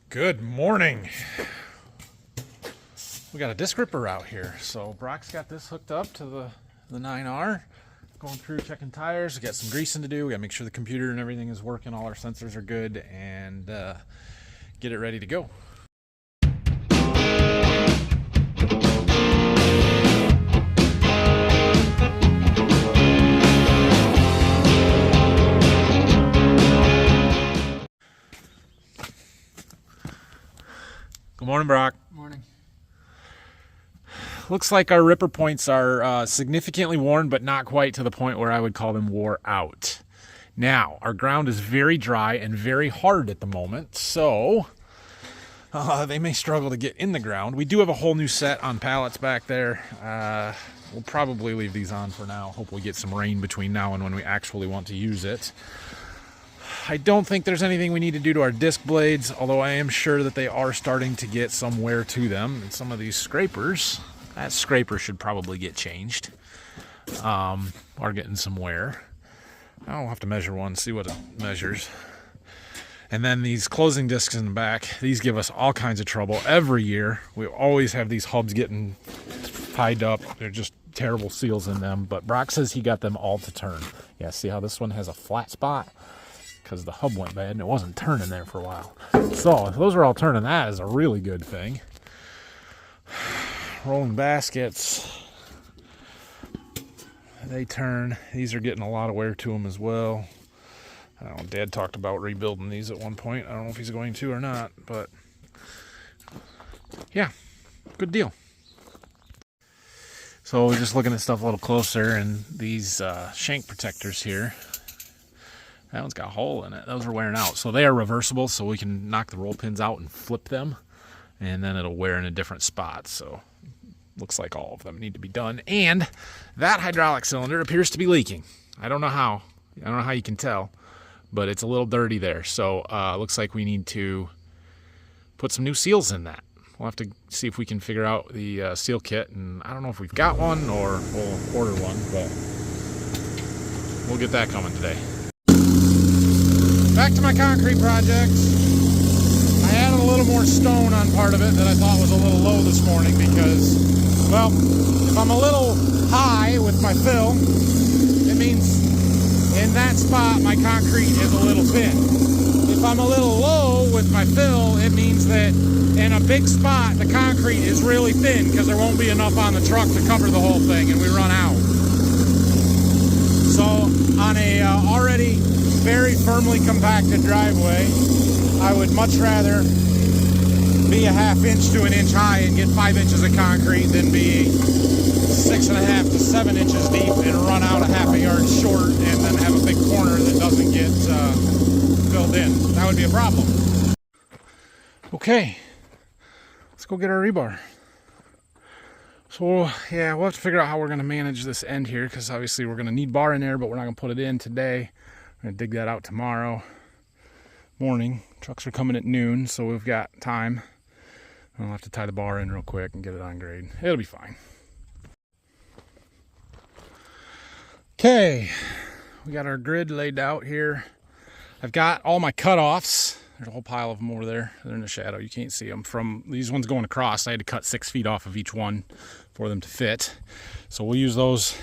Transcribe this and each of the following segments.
Good morning. We got a disc ripper out here. So Brock's got this hooked up to the 9R. Going through checking tires. We got some greasing to do. We got to make sure the computer and everything is working. All our sensors are good, and get it ready to go. Good morning, Brock. Morning. Looks like our ripper points are significantly worn, but not quite to the point where I would call them wore out. Now, our ground is very dry and very hard at the moment, so they may struggle to get in the ground. We do have a whole new set on pallets back there. We'll probably leave these on for now. Hope we get some rain between now and when we actually want to use it. I don't think there's anything we need to do to our disc blades, although I am sure that they are starting to get some wear to them. And some of these scrapers, that scraper should probably get changed, are getting some wear. I'll have to measure one, see what it measures. And then these closing discs in the back, these give us all kinds of trouble every year. We always have these hubs getting tied up. They're just terrible seals in them, but Brock says he got them all to turn. Yeah, see how this one has a flat spot? Because the hub went bad and it wasn't turning there for a while. So if those are all turning, that is a really good thing. Rolling baskets, they turn. These are getting a lot of wear to them as well. I don't know, Dad talked about rebuilding these at one point. I don't know if he's going to or not, but yeah, good deal. So we're just looking at stuff a little closer, and these shank protectors here, that one's got a hole in it. Those are wearing out. So they are reversible, so we can knock the roll pins out and flip them, and then it'll wear in a different spot. So looks like all of them need to be done. And that hydraulic cylinder appears to be leaking. I don't know how. I don't know how you can tell, but it's a little dirty there. So looks like we need to put some new seals in that. We'll have to see if we can figure out the seal kit, and I don't know if we've got one or we'll order one, but we'll get that coming today. Back to my concrete project. I added a little more stone on part of it that I thought was a little low this morning because, well, if I'm a little high with my fill, it means in that spot my concrete is a little thin. If I'm a little low with my fill, it means that in a big spot the concrete is really thin because there won't be enough on the truck to cover the whole thing and we run out. So on a already very firmly compacted driveway, I would much rather be a ½ inch to an inch high and get 5 inches of concrete than be 6.5 to 7 inches deep and run out a ½ a yard short and then have a big corner that doesn't get filled in. That would be a problem. Okay, let's go get our rebar. So yeah, we'll have to figure out how we're going to manage this end here, because obviously we're going to need bar in there, but we're not going to put it in today. We're going to dig that out tomorrow morning. Trucks are coming at noon, so we've got time. I'll have to tie the bar in real quick and get it on grade. It'll be fine. Okay, we got our grid laid out here. I've got all my cutoffs. There's a whole pile of them over there. They're in the shadow. You can't see them. From these ones going across, I had to cut 6 feet off of each one for them to fit. So we'll use those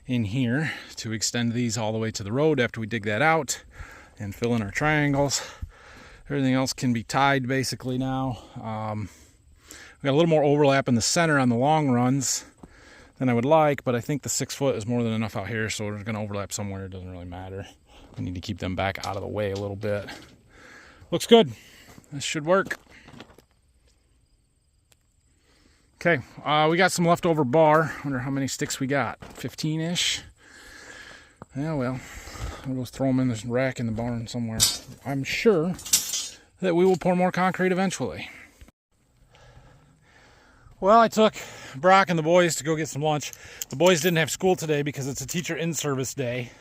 in here to extend these all the way to the road after we dig that out and fill in our triangles. Everything else can be tied basically now. We got a little more overlap in the center on the long runs than I would like, but I think the 6 foot is more than enough out here, so we're going to overlap somewhere. It doesn't really matter. We need to keep them back out of the way a little bit. Looks good. This should work. Okay, we got some leftover bar. Wonder how many sticks we got. 15-ish. Yeah, well, we'll go throw them in this rack in the barn somewhere. I'm sure that we will pour more concrete eventually. Well, I took Brock and the boys to go get some lunch. The boys didn't have school today because it's a teacher in-service day.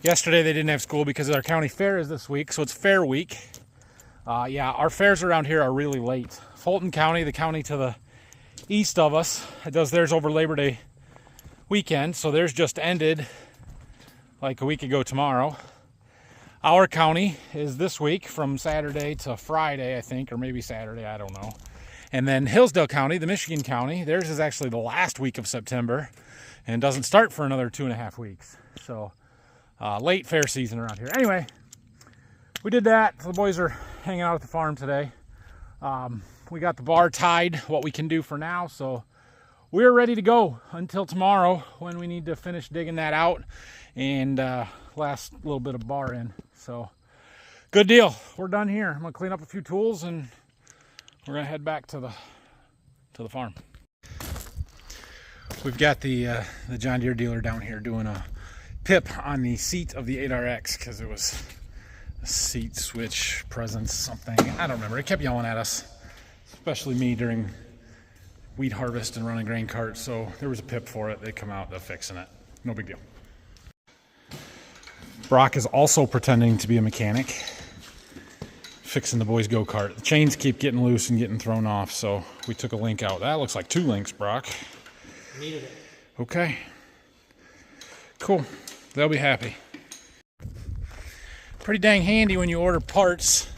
Yesterday they didn't have school because our county fair is this week, so it's fair week. Yeah, our fairs around here are really late. Fulton County, the county to the east of us, it does theirs over Labor Day weekend, so theirs just ended like a week ago tomorrow. Our county is this week from Saturday to Friday, I think, or maybe Saturday, I don't know. And then Hillsdale County, the Michigan county, theirs is actually the last week of September and doesn't start for another 2.5 weeks. So late fair season around here. Anyway, we did that. The boys are hanging out at the farm today. We got the bar tied, what we can do for now. So we're ready to go until tomorrow when we need to finish digging that out and last little bit of bar in. So good deal. We're done here. I'm gonna clean up a few tools and we're gonna head back to the farm. We've got the John Deere dealer down here doing a pip on the seat of the 8RX because it was a seat switch presence something. I don't remember. It kept yelling at us, especially me during wheat harvest and running grain cart. So there was a pip for it. They come out, they're fixing it. No big deal. Brock is also pretending to be a mechanic, fixing the boys' go-kart. The chains keep getting loose and getting thrown off, so we took a link out. That looks like 2 links, Brock. Needed it. Okay. Cool. They'll be happy. Pretty dang handy when you order parts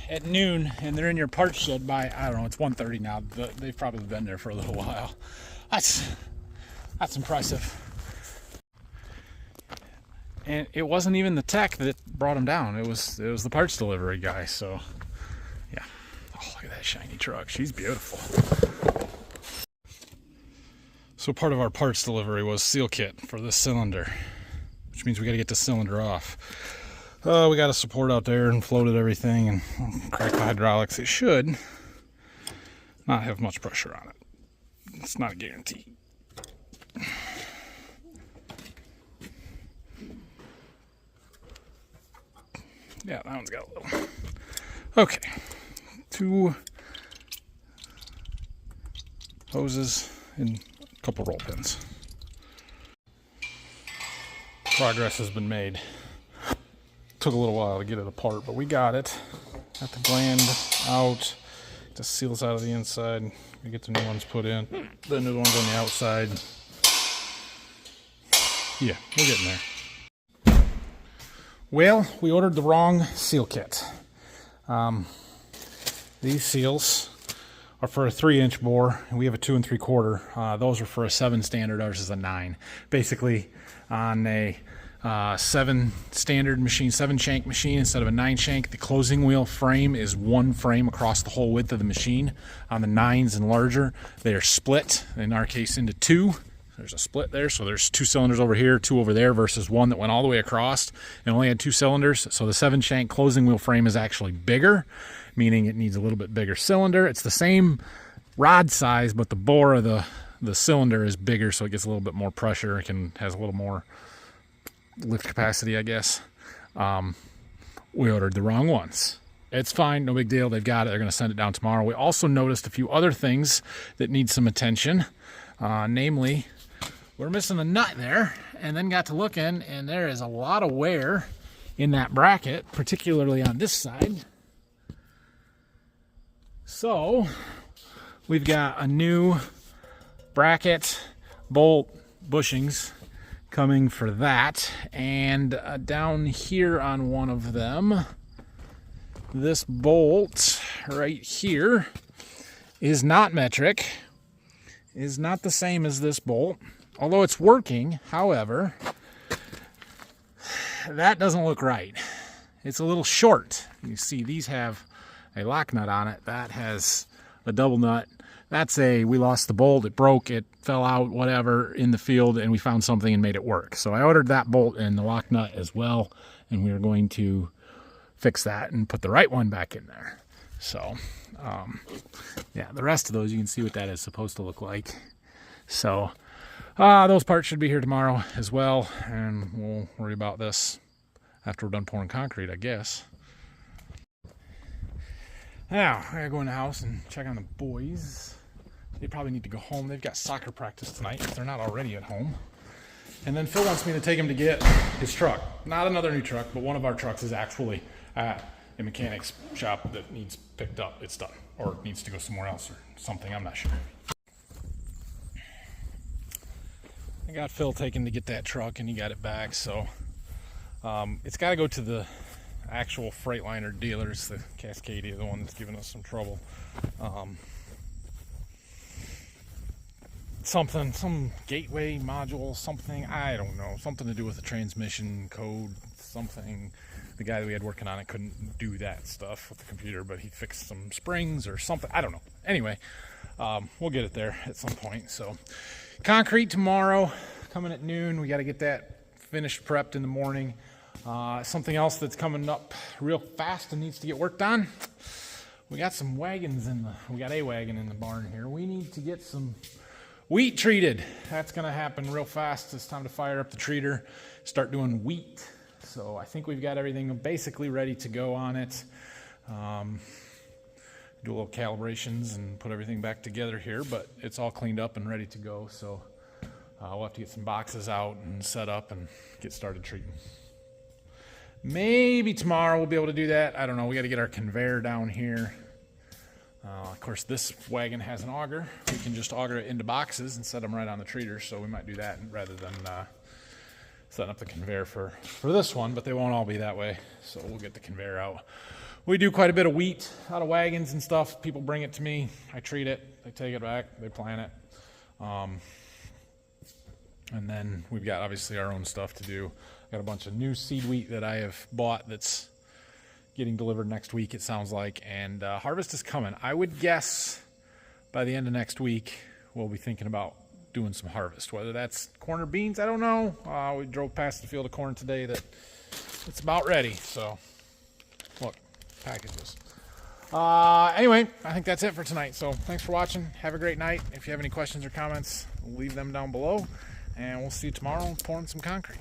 at noon and they're in your parts shed by, I don't know, it's 1:30 now. They've probably been there for a little while. That's impressive. And it wasn't even the tech that brought them down. It was the parts delivery guy. So, yeah. Oh, look at that shiny truck. She's beautiful. So part of our parts delivery was seal kit for this cylinder, which means we got to get the cylinder off. We got a support out there and floated everything and cracked the hydraulics. It should not have much pressure on it. It's not a guarantee. Yeah, that one's got a little. Okay. 2 hoses and a couple roll pins. Progress has been made. Took a little while to get it apart, but we got it. Got the gland out. The seals out of the inside. We get the new ones put in. The new ones on the outside. Yeah, we're getting there. Well, we ordered the wrong seal kit. These seals are for a 3-inch bore, and we have a 2 3/4. Those are for a 7 standard. Ours is a 9. Basically, on a 7 standard machine, 7 shank machine instead of a 9 shank, the closing wheel frame is 1 frame across the whole width of the machine. On the 9s and larger, they are split, in our case, into 2. There's a split there, so there's 2 cylinders over here, 2 over there, versus 1 that went all the way across and only had 2 cylinders. So the 7 shank closing wheel frame is actually bigger, meaning it needs a little bit bigger cylinder. It's the same rod size, but the bore of the cylinder is bigger, so it gets a little bit more pressure. It has a little more lift capacity, I guess. We ordered the wrong ones. It's fine, no big deal. They've got it. They're going to send it down tomorrow. We also noticed a few other things that need some attention, namely, we're missing a nut there, and then got to looking, and there is a lot of wear in that bracket, particularly on this side. So we've got a new bracket bolt bushings coming for that, and down here on one of them, this bolt right here is not metric, is not the same as this bolt. Although it's working, however, that doesn't look right. It's a little short. You see, these have a lock nut on it. That has a double nut. That's we lost the bolt, it broke, it fell out, whatever, in the field, and we found something and made it work. So I ordered that bolt and the lock nut as well, and we are going to fix that and put the right one back in there. So, yeah, the rest of those, you can see what that is supposed to look like. So, those parts should be here tomorrow as well, and we'll worry about this after we're done pouring concrete, I guess. Now, I gotta go in the house and check on the boys. They probably need to go home. They've got soccer practice tonight if they're not already at home. And then Phil wants me to take him to get his truck. Not another new truck, but one of our trucks is actually at a mechanic's shop that needs picked up. It's done, or it needs to go somewhere else or something, I'm not sure. I got Phil taken to get that truck and he got it back, so It's got to go to the actual Freightliner dealers, the Cascadia, the one that's giving us some trouble. Some gateway module, something, I don't know, something to do with the transmission code, something. The guy that we had working on it couldn't do that stuff with the computer, but he fixed some springs or something, I don't know. Anyway, we'll get it there at some point. So concrete tomorrow, coming at noon. We got to get that finished, prepped in the morning. Something else that's coming up real fast and needs to get worked on. We got some wagons we got a wagon in the barn here. We need to get some wheat treated. That's going to happen real fast. It's time to fire up the treater, start doing wheat. So I think we've got everything basically ready to go on it. Do a little calibrations and put everything back together here, but it's all cleaned up and ready to go. So we'll have to get some boxes out and set up and get started treating. Maybe tomorrow we'll be able to do that. I don't know. We got to get our conveyor down here. Of course, this wagon has an auger. We can just auger it into boxes and set them right on the treater, so we might do that rather than setting up the conveyor for this one, but they won't all be that way, so we'll get the conveyor out. We do quite a bit of wheat out of wagons and stuff. People bring it to me. I treat it. They take it back. They plant it. And then we've got, obviously, our own stuff to do. Got a bunch of new seed wheat that I have bought that's getting delivered next week, it sounds like, and harvest is coming. I would guess by the end of next week we'll be thinking about doing some harvest, whether that's corn or beans, I don't know. We drove past the field of corn today that it's about ready, so look, packages. Anyway, I think that's it for tonight, so thanks for watching. Have a great night. If you have any questions or comments, leave them down below, and we'll see you tomorrow pouring some concrete.